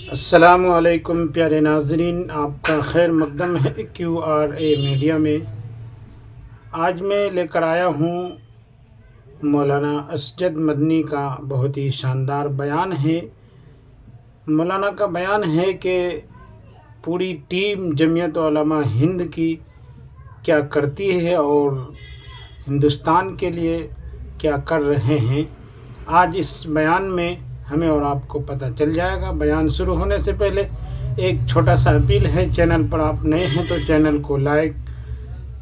السلام علیکم پیارے ناظرین، آپ کا خیر مقدم ہے QRA میڈیا میں۔ آج میں لے کر آیا ہوں مولانا اسجد مدنی کا بہت ہی شاندار بیان ہے۔ مولانا کا بیان ہے کہ پوری ٹیم جمعیت علماء ہند کی کیا کرتی ہے اور ہندوستان کے لیے کیا کر رہے ہیں۔ آج اس بیان میں ہمیں اور آپ کو پتہ چل جائے گا۔ بیان شروع ہونے سے پہلے ایک چھوٹا سا اپیل ہے، چینل پر آپ نئے ہیں تو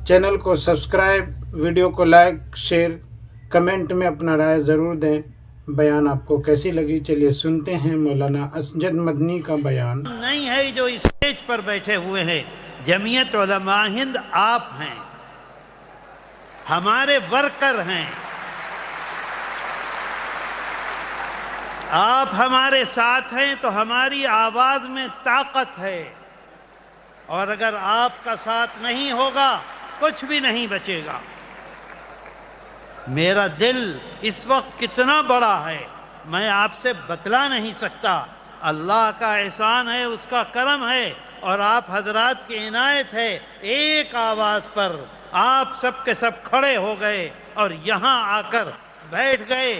چینل کو سبسکرائب، ویڈیو کو لائک، شیئر، کمنٹ میں اپنا رائے ضرور دیں۔ بیان آپ کو کیسی لگی چلیے سنتے ہیں مولانا اسجد مدنی کا بیان۔ نہیں ہے جو اسٹیج پر بیٹھے ہوئے ہیں، جمعیت علماء ہند آپ ہیں، ہمارے ورکر ہیں، آپ ہمارے ساتھ ہیں تو ہماری آواز میں طاقت ہے، اور اگر آپ کا ساتھ نہیں ہوگا کچھ بھی نہیں بچے گا۔ میرا دل اس وقت کتنا بڑا ہے میں آپ سے بتلا نہیں سکتا۔ اللہ کا احسان ہے، اس کا کرم ہے، اور آپ حضرات کی عنایت ہے۔ ایک آواز پر آپ سب کے سب کھڑے ہو گئے اور یہاں آ کر بیٹھ گئے۔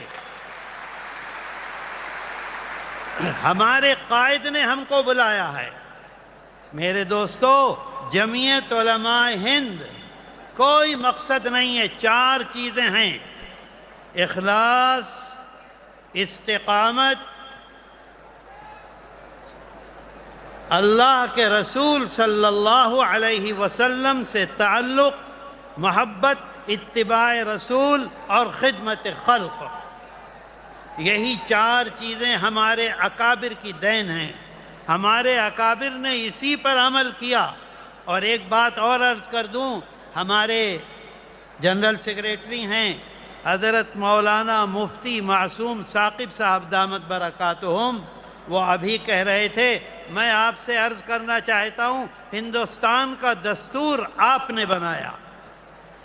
ہمارے قائد نے ہم کو بلایا ہے۔ میرے دوستو، جمعیت علماء ہند کوئی مقصد نہیں ہے، 4 چیزیں ہیں: اخلاص، استقامت، اللہ کے رسول صلی اللہ علیہ وسلم سے تعلق، محبت، اتباع رسول اور خدمت خلق۔ یہی 4 چیزیں ہمارے اکابر کی دین ہیں۔ ہمارے اکابر نے اسی پر عمل کیا۔ اور ایک بات اور عرض کر دوں، ہمارے جنرل سیکریٹری ہیں حضرت مولانا مفتی معصوم ثاقب صاحب دامت برکاتہم، وہ ابھی کہہ رہے تھے، میں آپ سے عرض کرنا چاہتا ہوں، ہندوستان کا دستور آپ نے بنایا،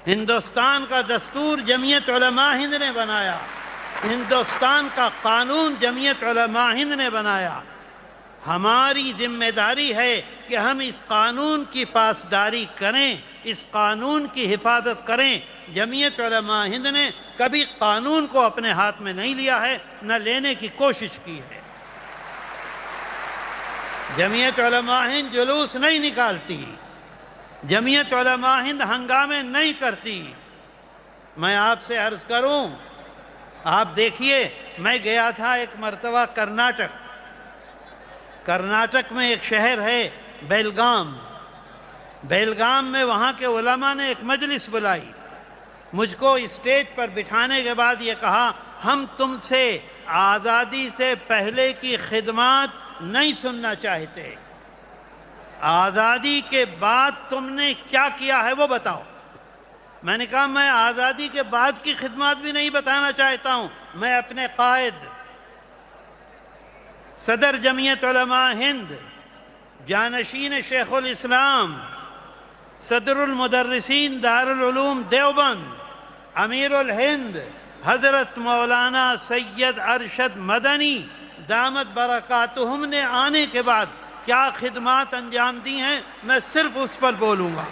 ہندوستان کا دستور جمعیت علماء ہند نے بنایا، ہندوستان کا قانون جمعیت علماء ہند نے بنایا۔ ہماری ذمہ داری ہے کہ ہم اس قانون کی پاسداری کریں، اس قانون کی حفاظت کریں۔ جمعیت علماء ہند نے کبھی قانون کو اپنے ہاتھ میں نہیں لیا ہے، نہ لینے کی کوشش کی ہے۔ جمعیت علماء ہند جلوس نہیں نکالتی، جمعیت علماء ہند ہنگامے نہیں کرتی۔ میں آپ سے عرض کروں، آپ دیکھیے، میں گیا تھا ایک مرتبہ کرناٹک میں ایک شہر ہے بیلگام میں وہاں کے علماء نے ایک مجلس بلائی۔ مجھ کو اسٹیج پر بٹھانے کے بعد یہ کہا، ہم تم سے آزادی سے پہلے کی خدمات نہیں سننا چاہتے، آزادی کے بعد تم نے کیا کیا ہے وہ بتاؤ۔ میں نے کہا، میں آزادی کے بعد کی خدمات بھی نہیں بتانا چاہتا ہوں، میں اپنے قائد صدر جمعیت علماء ہند، جانشین شیخ الاسلام، صدر المدرسین دارالعلوم دیوبند، امیر الہند حضرت مولانا سید ارشد مدنی دامت برکاتہم نے آنے کے بعد کیا خدمات انجام دی ہیں، میں صرف اس پر بولوں گا۔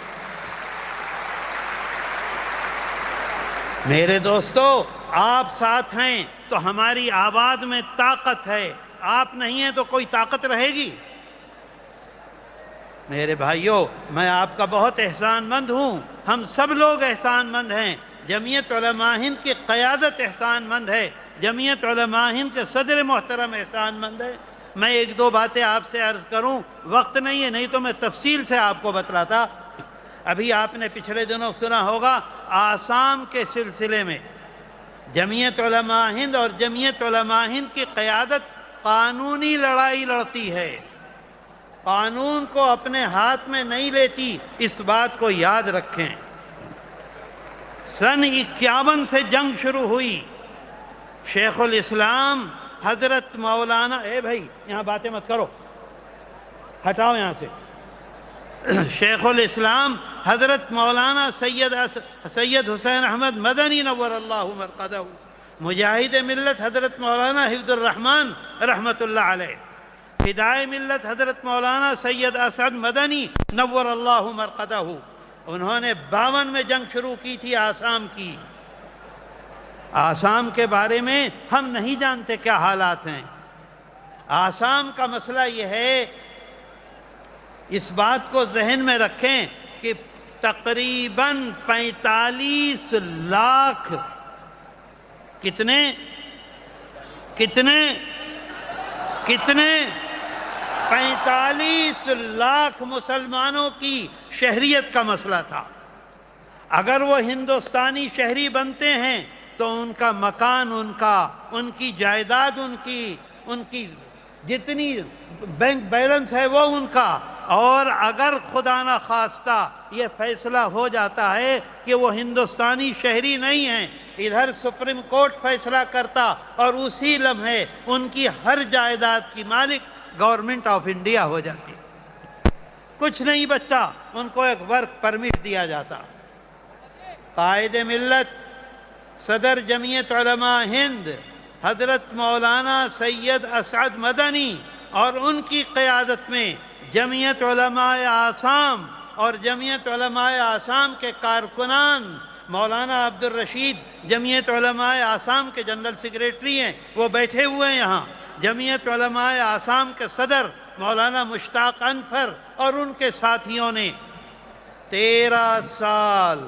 میرے دوستو، آپ ساتھ ہیں تو ہماری آواز میں طاقت ہے، آپ نہیں ہیں تو کوئی طاقت رہے گی؟ میرے بھائیوں، میں آپ کا بہت احسان مند ہوں، ہم سب لوگ احسان مند ہیں۔ جمعیت علماء ہند کی قیادت احسان مند ہے، جمعیت علماء ہند کے صدر محترم احسان مند ہے۔ میں 1-2 باتیں آپ سے عرض کروں، وقت نہیں ہے، نہیں تو میں تفصیل سے آپ کو بتلاتا۔ ابھی آپ نے پچھلے دنوں سنا ہوگا، آسام کے سلسلے میں جمعیت علماء ہند اور جمعیت علماء ہند کی قیادت قانونی لڑائی لڑتی ہے، قانون کو اپنے ہاتھ میں نہیں لیتی، اس بات کو یاد رکھیں۔ سن 51 سے جنگ شروع ہوئی، شیخ الاسلام حضرت مولانا، بھائی یہاں باتیں مت کرو، ہٹاؤ یہاں سے۔ شیخ الاسلام حضرت مولانا سید حسین احمد مدنی نور اللہ مرقدہ، مجاہد ملت حضرت مولانا حفظ الرحمن رحمت اللہ علیہ، فدائے ملت حضرت مولانا سید اسعد مدنی نور اللہ مرقدہ، انہوں نے 52 میں جنگ شروع کی تھی آسام کی۔ آسام کے بارے میں ہم نہیں جانتے کیا حالات ہیں۔ آسام کا مسئلہ یہ ہے، اس بات کو ذہن میں رکھیں کہ تقریباً 45 لاکھ کتنے 45 لاکھ مسلمانوں کی شہریت کا مسئلہ تھا۔ اگر وہ ہندوستانی شہری بنتے ہیں تو ان کا مکان ان کی جائیداد ان کی جتنی بینک بیلنس ہے وہ ان کا، اور اگر خدا نہ خواستہ یہ فیصلہ ہو جاتا ہے کہ وہ ہندوستانی شہری نہیں ہیں، ادھر سپریم کورٹ فیصلہ کرتا اور اسی لمحے ان کی ہر جائیداد کی مالک گورنمنٹ آف انڈیا ہو جاتی، کچھ نہیں بچتا، ان کو ایک ورک پرمٹ دیا جاتا۔ قائد ملت صدر جمعیت علماء ہند حضرت مولانا سید اسعد مدنی اور ان کی قیادت میں جمعیت علماء آسام اور جمعیت علماء آسام کے کارکنان، مولانا عبد الرشید جمعیت علماء آسام کے جنرل سیکریٹری ہیں، وہ بیٹھے ہوئے ہیں یہاں، جمعیت علماء آسام کے صدر مولانا مشتاق انفر اور ان کے ساتھیوں نے 13 سال